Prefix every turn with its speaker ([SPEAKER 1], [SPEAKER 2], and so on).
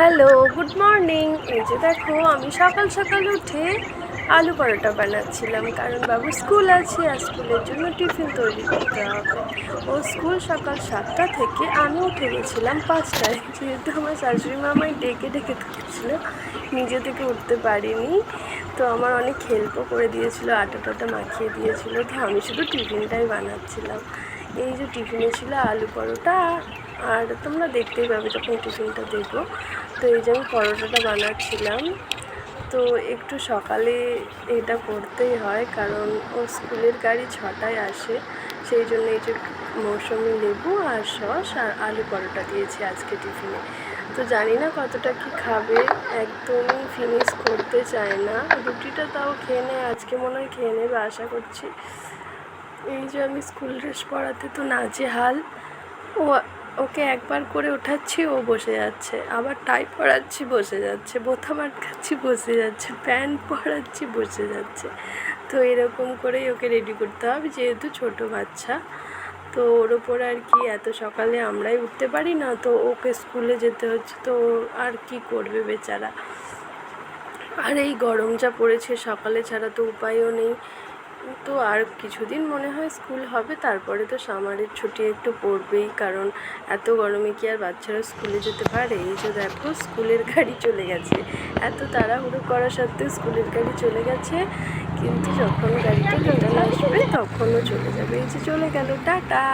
[SPEAKER 1] Hello, good morning. এই যে দেখো, আমি সকাল সকাল উঠে আলু পরোটা বানাচ্ছিলাম, কারণ বাবুর স্কুল আছে আর স্কুলের জন্য টিফিন তৈরি করতে হবে। ও স্কুল সকাল 7টা থেকে, আমি উঠে গেছিলাম 5টায়, যেহেতু আমার শাশুড়ি মা আমায় ডেকে ডেকে তুলেছিল, নিজে থেকে উঠতে পারিনি। তো আমার অনেক হেল্পও করে দিয়েছিল, আটা টাটা মাখিয়ে দিয়েছিল, তো আমি শুধু টিফিনটাই বানাচ্ছিলাম। এই যে টিফিনে ছিল আলু পরোটা, আর তোমরা দেখতেই পাবে যখন টিফিনটা দেবো। তো এই যে আমি পরোটাটা বানাচ্ছিলাম। তো একটু সকালে এটা করতেই হয়, কারণ ও স্কুলের গাড়ি 6টায় আসে, সেই জন্য এই যে মৌসুমি লেবু আর সস আর আলু পরোটা দিয়েছি আজকে টিফিনে। তো জানি না কতটা কি খাবে, একদমই ফিনিশ করতে চায় না। রুটিটা তাও খেয়ে নেয়, আজকে মনে হয় খেয়ে নেবে আশা করছি। এই যে আমি স্কুল ড্রেস পরাতে তো নাজেহাল। ও ওকে একবার করে ওঠাচ্ছি, ও বসে যাচ্ছে, আবার টাই পরাচ্ছি বসে যাচ্ছে, বোতাম আটকাচ্ছি বসে যাচ্ছে, প্যান্ট পরাচ্ছি বসে যাচ্ছে। তো এরকম করেই ওকে রেডি করতে হবে, যেহেতু ছোটো বাচ্চা। তো ওর ওপরে আর কি, এত সকালে আমরাই উঠতে পারি না, তো ওকে স্কুলে যেতে হচ্ছে, তো আর কি করবে বেচারা। আর এই গরম যা পড়েছে, সকালে ছাড়া তো উপায়ও নেই। তো আর কিছুদিন মনে হয় স্কুল হবে, তারপরে তো সামারের ছুটি একটু পড়বেই, কারণ এত গরমে কি আর বাচ্চারা স্কুলে যেতে পারে। এই যে দেখো, স্কুলের গাড়ি চলে গেছে, এত তাড়াহুড়ো করা সত্ত্বেও স্কুলের গাড়ি চলে গেছে, কিন্তু যখন গাড়িটা রিটার্ন আসবে তখনও চলে যাবে। এই যে চলে গেল, টাটা।